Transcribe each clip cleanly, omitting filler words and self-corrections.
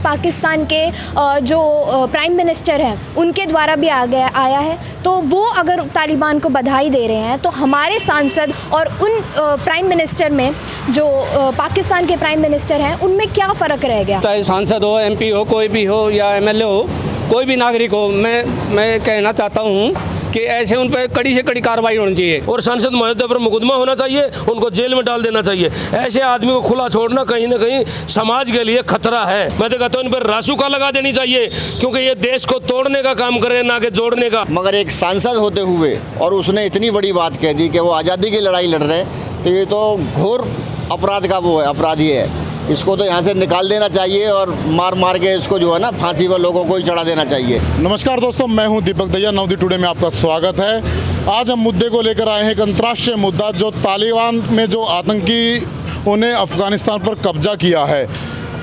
पाकिस्तान के जो prime minister हैं उनके द्वारा भी आया है, तो वो अगर तालिबान को बधाई दे रहे हैं तो हमारे सांसद और उन प्राइम मिनिस्टर में जो पाकिस्तान के प्राइम मिनिस्टर हैं उनमें क्या फ़र्क रह गया? चाहे सांसद हो, एमपी हो, कोई भी हो या एमएलए हो, कोई भी नागरिक हो, मैं कहना चाहता हूँ कि ऐसे उन पर कड़ी से कड़ी कार्रवाई होनी चाहिए और सांसद महोदय पर मुकदमा होना चाहिए, उनको जेल में डाल देना चाहिए। ऐसे आदमी को खुला छोड़ना कहीं ना कहीं समाज के लिए खतरा है। मैं तो कहता हूँ इन पर रासुका लगा देनी चाहिए, क्योंकि ये देश को तोड़ने का काम करे ना कि जोड़ने का। मगर एक सांसद होते हुए और उसने इतनी बड़ी बात कह दी कि वो आज़ादी की लड़ाई लड़ रहे, तो ये तो घोर अपराध का वो है, अपराधी है। इसको तो यहाँ से निकाल देना चाहिए और मार के इसको जो है ना फांसी पर लोगों को ही चढ़ा देना चाहिए। नमस्कार दोस्तों, मैं हूं दीपक दहिया, नवदीप टुडे में आपका स्वागत है। आज हम मुद्दे को लेकर आए हैं, एक अंतर्राष्ट्रीय मुद्दा, जो तालिबान में जो आतंकी उन्हें अफगानिस्तान पर कब्जा किया है।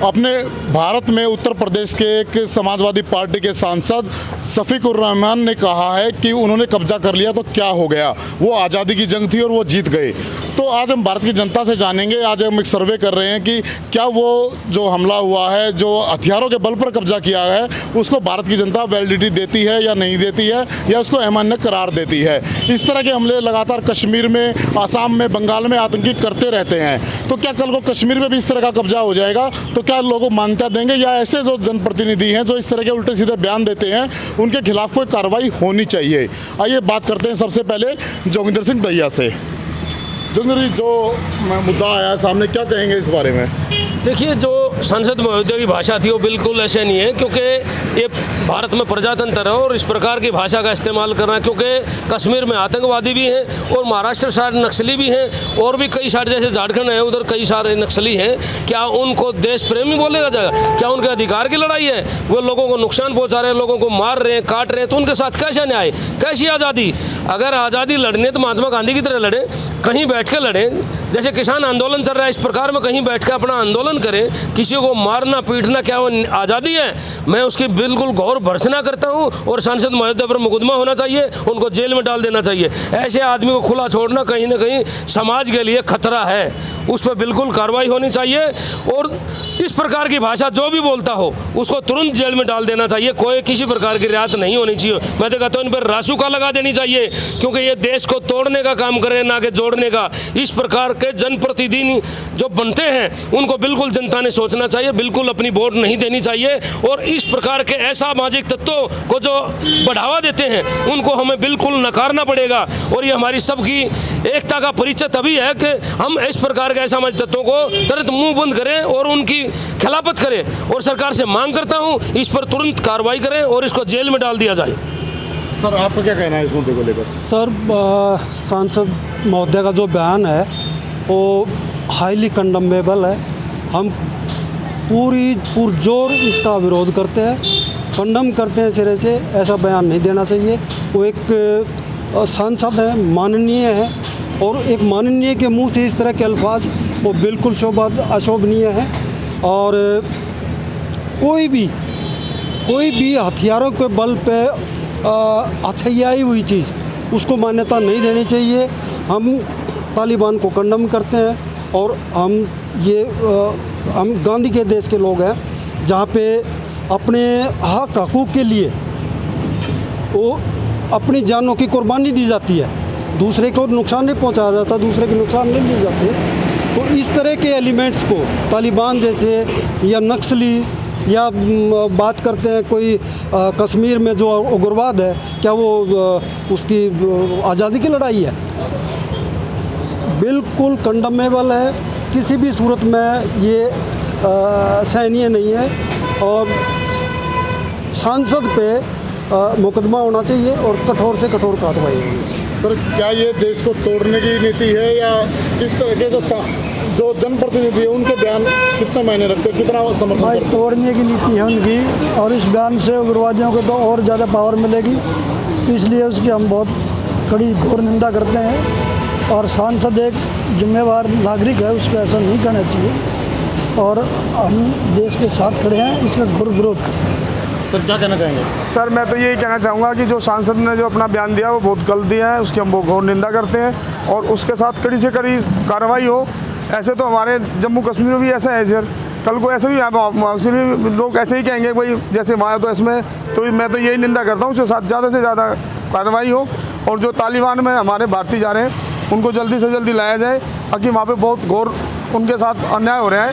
अपने भारत में उत्तर प्रदेश के एक समाजवादी पार्टी के सांसद शफीकुर रहमान ने कहा है कि उन्होंने कब्जा कर लिया तो क्या हो गया, वो आज़ादी की जंग थी और वो जीत गए। तो आज हम भारत की जनता से जानेंगे, आज हम एक सर्वे कर रहे हैं कि क्या वो जो हमला हुआ है, जो हथियारों के बल पर कब्जा किया है, उसको भारत की जनता वैलिडिटी देती है या नहीं देती है, या उसको अमान्य करार देती है। इस तरह के हमले लगातार कश्मीर में, आसाम में, बंगाल में आतंकी करते रहते हैं। तो क्या कल को कश्मीर में भी इस तरह का कब्जा हो जाएगा तो क्या लोगों मान्यता देंगे, या ऐसे जो जनप्रतिनिधि हैं जो इस तरह के उल्टे सीधे बयान देते हैं उनके खिलाफ कोई कार्रवाई होनी चाहिए? आइए बात करते हैं सबसे पहले जोगिंदर सिंह दहिया से। जोगिंदर जी, जो मुद्दा आया सामने, क्या कहेंगे इस बारे में? देखिए, जो संसद महोदय की भाषा थी वो बिल्कुल ऐसे नहीं है, क्योंकि ये भारत में प्रजातंत्र है और इस प्रकार की भाषा का इस्तेमाल करना, क्योंकि कश्मीर में आतंकवादी भी हैं और महाराष्ट्र साइड नक्सली भी हैं और भी कई साइड जैसे झारखंड है उधर कई सारे नक्सली हैं। क्या उनको देश प्रेमी बोलेगा जाएगा? क्या उनके अधिकार की लड़ाई है? वो लोगों को नुकसान पहुँचा रहे हैं, लोगों को मार रहे हैं, काट रहे हैं, तो उनके साथ कैसा न्याय, कैसी आज़ादी? अगर आज़ादी लड़ने तो महात्मा गांधी की तरह लड़े, कहीं बैठ के लड़ें, जैसे किसान आंदोलन चल रहा है इस प्रकार में कहीं बैठ के अपना आंदोलन करें। किसी को मारना पीटना क्या वो आज़ादी है? मैं उसकी बिल्कुल गौर भर्त्सना करता हूं और सांसद महोदय पर मुकदमा होना चाहिए, उनको जेल में डाल देना चाहिए। ऐसे आदमी को खुला छोड़ना कहीं ना कहीं समाज के लिए खतरा है, उस पर बिल्कुल कार्रवाई होनी चाहिए और इस प्रकार की भाषा जो भी बोलता हो उसको तुरंत जेल में डाल देना चाहिए। कोई किसी प्रकार की रियायत नहीं होनी चाहिए। मैं तो कहता हूँ इन पर रासुका लगा देनी चाहिए, क्योंकि ये देश को तोड़ने का काम करे ना कि जोड़ने का। इस प्रकार के जनप्रतिनिधि जो बनते हैं उनको बिल्कुल जनता ने सोचना चाहिए, बिल्कुल अपनी वोट नहीं देनी चाहिए और इस प्रकार के असामाजिक तत्वों को जो बढ़ावा देते हैं उनको हमें बिल्कुल नकारना पड़ेगा। और ये हमारी सबकी एकता का परिचय तभी है कि हम इस प्रकार के असामाजिक तत्वों को तुरंत मुंह बंद करें और उनकी खिलाफत करें। और सरकार से मांग करता हूँ इस पर तुरंत कार्रवाई करें और इसको जेल में डाल दिया जाए। सर, आपका क्या कहना है इस मुद्दे को लेकर? सर, सांसद महोदय का जो बयान है वो हाईली कंडमेबल है। हम पुरजोर इसका विरोध करते हैं, कंडम करते हैं सिरे से। ऐसा बयान नहीं देना चाहिए। वो एक सांसद है, माननीय है, और एक माननीय के मुंह से इस तरह के अल्फाज वो बिल्कुल अशोभनीय है। और कोई भी हथियारों के बल पे हथियाई हुई चीज़ उसको मान्यता नहीं देनी चाहिए। हम तालिबान को कंडम करते हैं और हम गांधी के देश के लोग हैं, जहाँ पे अपने हक हकूक़ के लिए वो अपनी जानों की कुर्बानी दी जाती है, दूसरे को नुकसान नहीं पहुंचाया जाता, दूसरे के नुकसान नहीं दिए जाते। तो इस तरह के एलिमेंट्स को तालिबान जैसे या नक्सली, या बात करते हैं कोई कश्मीर में जो उग्रवाद है, क्या वो उसकी आज़ादी की लड़ाई है? बिल्कुल कंडमेबल है, किसी भी सूरत में ये सहनीय नहीं है और सांसद पे मुकदमा होना चाहिए और कठोर से कठोर कार्रवाई होनी चाहिए। सर, क्या ये देश को तोड़ने की नीति है, या किस तरह के जो जनप्रतिनिधि है उनके बयान कितना मायने रखते हैं, कितना समर्थन करते हैं? तोड़ने की नीति है उनकी, और इस बयान से उग्रवादियों को तो और ज़्यादा पावर मिलेगी, इसलिए उसकी हम बहुत कड़ी घोर निंदा करते हैं। और सांसद एक जिम्मेवार नागरिक है, उसको ऐसा नहीं करना चाहिए और हम देश के साथ खड़े हैं, इसका घोर विरोध करते हैं। सर, क्या कहना चाहेंगे? सर, मैं तो यही कहना चाहूँगा कि जो सांसद ने जो अपना बयान दिया वो बहुत गलत दिया है, उसकी हम वो घोर निंदा करते हैं और उसके साथ कड़ी से कड़ी कार्रवाई हो। ऐसे तो हमारे जम्मू कश्मीर में भी ऐसा है सर, कल को ऐसे भी लोग ऐसे ही कहेंगे भाई जैसे वहाँ तो इसमें, तो मैं तो यही निंदा करता हूँ उसके साथ ज़्यादा से ज़्यादा कार्रवाई हो, और जो तालिबान में हमारे भारतीय जा रहे हैं उनको जल्दी से जल्दी लाया जाए, ताकि वहाँ पे बहुत घोर उनके साथ अन्याय हो रहा है।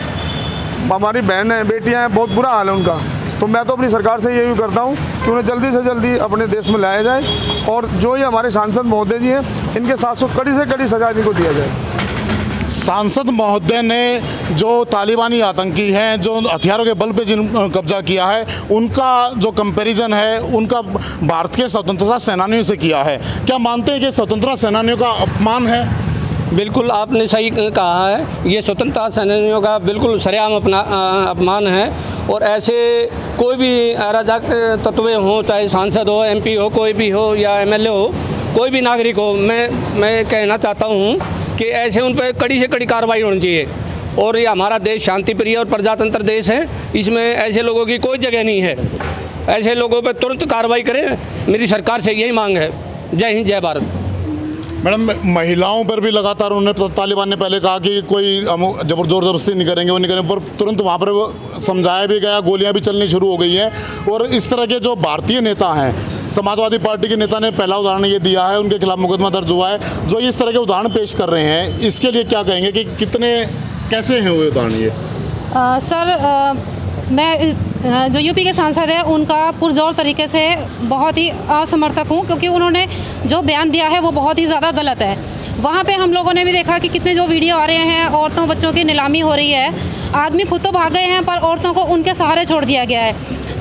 हमारी बहन है, बेटियाँ हैं, बहुत बुरा हाल है उनका। तो मैं तो अपनी सरकार से यही करता हूँ कि उन्हें जल्दी से जल्दी अपने देश में लाया जाए, और जो ये हमारे सांसद महोदय जी हैं इनके 700 कड़ी से कड़ी सजा इनको दिया जाए। सांसद महोदय ने जो तालिबानी आतंकी हैं, जो हथियारों के बल पे जिन कब्जा किया है, उनका जो कंपैरिजन है उनका भारत के स्वतंत्रता सेनानियों से किया है। क्या मानते हैं कि स्वतंत्रता सेनानियों का अपमान है? बिल्कुल आपने सही कहा है, ये स्वतंत्रता सेनानियों का बिल्कुल सरेआम अपना अपमान है। और ऐसे कोई भी अराजक तत्व हों, चाहे सांसद हो, एमपी हो, कोई भी हो या एमएलए हो, कोई भी नागरिक हो, मैं कहना चाहता हूँ कि ऐसे उन पर कड़ी से कड़ी कार्रवाई होनी चाहिए। और ये हमारा देश शांति प्रिय और प्रजातंत्र देश है, इसमें ऐसे लोगों की कोई जगह नहीं है। ऐसे लोगों पर तुरंत कार्रवाई करें, मेरी सरकार से यही मांग है। जय हिंद, जय भारत। मैडम, महिलाओं पर भी लगातार उन्होंने, तालिबान ने पहले कहा कि कोई जोर जबरदस्ती नहीं करेंगे, वो नहीं करेंगे, पर तुरंत वहाँ पर समझाया भी गया, गोलियाँ भी चलनी शुरू हो गई हैं। और इस तरह के जो भारतीय नेता हैं, समाजवादी पार्टी के नेता ने पहला उदाहरण ये दिया है, उनके खिलाफ मुकदमा दर्ज हुआ है, जो इस तरह के उदाहरण पेश कर रहे हैं, इसके लिए क्या कहेंगे कि कैसे हैं वो उदाहरण? ये मैं जो यूपी के सांसद हैं उनका पुरजोर तरीके से बहुत ही असमर्थक हूँ, क्योंकि उन्होंने जो बयान दिया है वो बहुत ही ज़्यादा गलत है। वहाँ पे हम लोगों ने भी देखा कि कितने जो वीडियो आ रहे हैं, औरतों बच्चों की नीलामी हो रही है। आदमी खुद तो भाग गए हैं, पर औरतों को उनके सहारे छोड़ दिया गया है।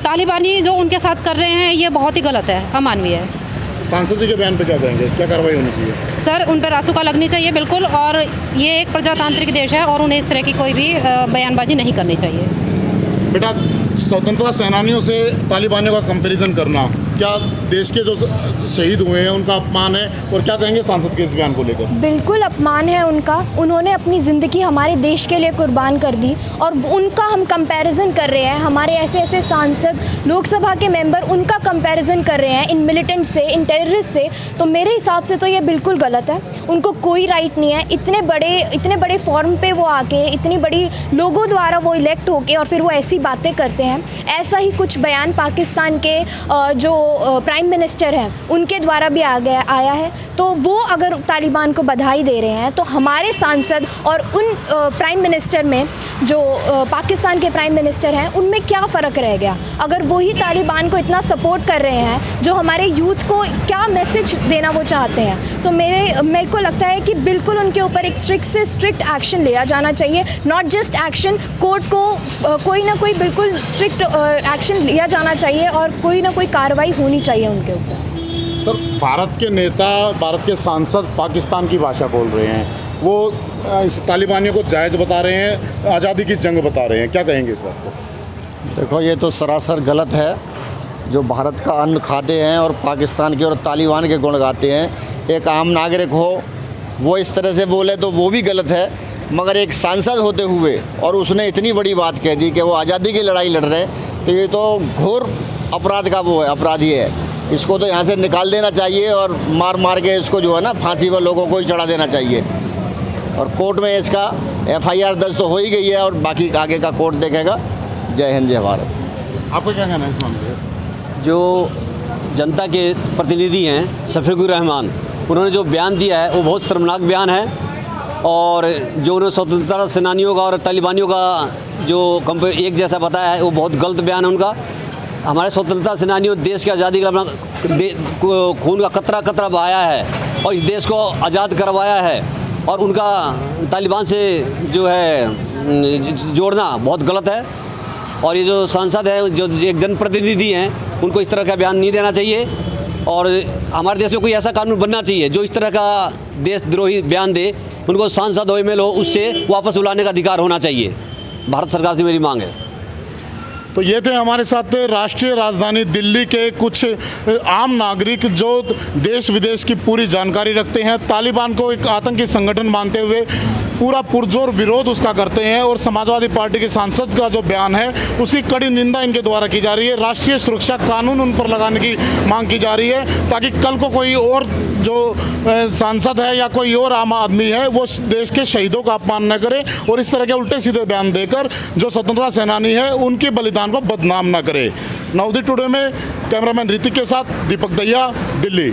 तालिबानी जो उनके साथ कर रहे हैं ये बहुत ही गलत है, अमानवीय है। सांसद जी के बयान पे क्या कहेंगे, क्या कार्रवाई होनी चाहिए? सर, उन पर रासुका लगनी चाहिए बिल्कुल, और ये एक प्रजातांत्रिक देश है और उन्हें इस तरह की कोई भी बयानबाजी नहीं करनी चाहिए। बेटा, स्वतंत्रता सेनानियों से तालिबानियों का कंपैरिजन करना क्या देश के जो शहीद हुए हैं उनका अपमान है? और क्या कहेंगे सांसद के इस बयान को लेकर? बिल्कुल अपमान है उनका। उन्होंने अपनी ज़िंदगी हमारे देश के लिए कुर्बान कर दी, और उनका हम कंपैरिजन कर रहे हैं। हमारे ऐसे ऐसे सांसद, लोकसभा के मेंबर उनका कंपैरिजन कर रहे हैं इन मिलिटेंट से, इन टेररिस्ट से। तो मेरे हिसाब से तो ये बिल्कुल गलत है। उनको कोई राइट नहीं है इतने बड़े फॉर्म पे वो आके, इतनी बड़ी लोगों द्वारा वो इलेक्ट होके और फिर वो ऐसी बातें करते हैं। ऐसा ही कुछ बयान पाकिस्तान के जो प्राइम मिनिस्टर हैं उनके द्वारा भी आया है। तो वो अगर तालिबान को बधाई दे रहे हैं, तो हमारे सांसद और उन प्राइम मिनिस्टर में जो पाकिस्तान के प्राइम मिनिस्टर हैं उनमें क्या फ़र्क रह गया? अगर वही तालिबान को इतना सपोर्ट कर रहे हैं, जो हमारे यूथ को क्या मैसेज देना वो चाहते हैं, तो मेरे को लगता है कि बिल्कुल उनके ऊपर एक स्ट्रिक्ट से स्ट्रिक्ट एक्शन लिया जाना चाहिए। नॉट जस्ट एक्शन, कोर्ट को कोई ना कोई बिल्कुल स्ट्रिक्ट एक्शन लिया जाना चाहिए, और कोई ना कोई कार्रवाई होनी चाहिए उनके ऊपर। सर, भारत के नेता, भारत के सांसद पाकिस्तान की भाषा बोल रहे हैं, वो इस तालिबानियों को जायज़ बता रहे हैं, आज़ादी की जंग बता रहे हैं, क्या कहेंगे इस बात को? देखो, ये तो सरासर गलत है। जो भारत का अन्न खाते हैं और पाकिस्तान के और तालिबान के गुण गाते हैं, एक आम नागरिक हो वो इस तरह से बोले तो वो भी गलत है। मगर एक सांसद होते हुए और उसने इतनी बड़ी बात कह दी कि वो आज़ादी की लड़ाई लड़ रहे हैं, तो ये तो घोर अपराध का वो है, अपराधी है। इसको तो यहाँ से निकाल देना चाहिए, और मार के इसको जो है ना फांसी पर लोगों को ही चढ़ा देना चाहिए। और कोर्ट में इसका FIR दर्ज तो हो ही गई है, और बाकी आगे का कोर्ट देखेगा। जय हिंद, जय भारत। आपको क्या कहना है इस मामले में? जो जनता के प्रतिनिधि हैं शफीकुर रहमान, उन्होंने जो बयान दिया है वो बहुत शर्मनाक बयान है। और जो उन्होंने स्वतंत्रता सेनानियों का और तालिबानियों का जो एक जैसा बताया है वो बहुत गलत बयान है उनका। हमारे स्वतंत्रता सेनानियों देश की आज़ादी का अपना खून का कतरा कतरा बहाया है और इस देश को आज़ाद करवाया है, और उनका तालिबान से जो है जोड़ना बहुत गलत है। और ये जो सांसद है, जो एक जनप्रतिनिधि हैं, उनको इस तरह का बयान नहीं देना चाहिए। और हमारे देश में कोई ऐसा कानून बनना चाहिए जो इस तरह का देशद्रोही बयान दे, उनको सांसद हो MLA हो उससे वापस बुलाने का अधिकार होना चाहिए। भारत सरकार से मेरी मांग है। तो ये थे हमारे साथ राष्ट्रीय राजधानी दिल्ली के कुछ आम नागरिक जो देश विदेश की पूरी जानकारी रखते हैं। तालिबान को एक आतंकी संगठन मानते हुए पूरा पुरजोर विरोध उसका करते हैं और समाजवादी पार्टी के सांसद का जो बयान है उसकी कड़ी निंदा इनके द्वारा की जा रही है। राष्ट्रीय सुरक्षा कानून उन पर लगाने की मांग की जा रही है ताकि कल को कोई और जो सांसद है या कोई और आम आदमी है वो देश के शहीदों का अपमान न करे और इस तरह के उल्टे सीधे बयान देकर जो स्वतंत्रता सेनानी है उनके बलिदान को बदनाम न करे। नवदीप टुडे में कैमरामैन ऋतिक के साथ दीपक दहिया, दिल्ली।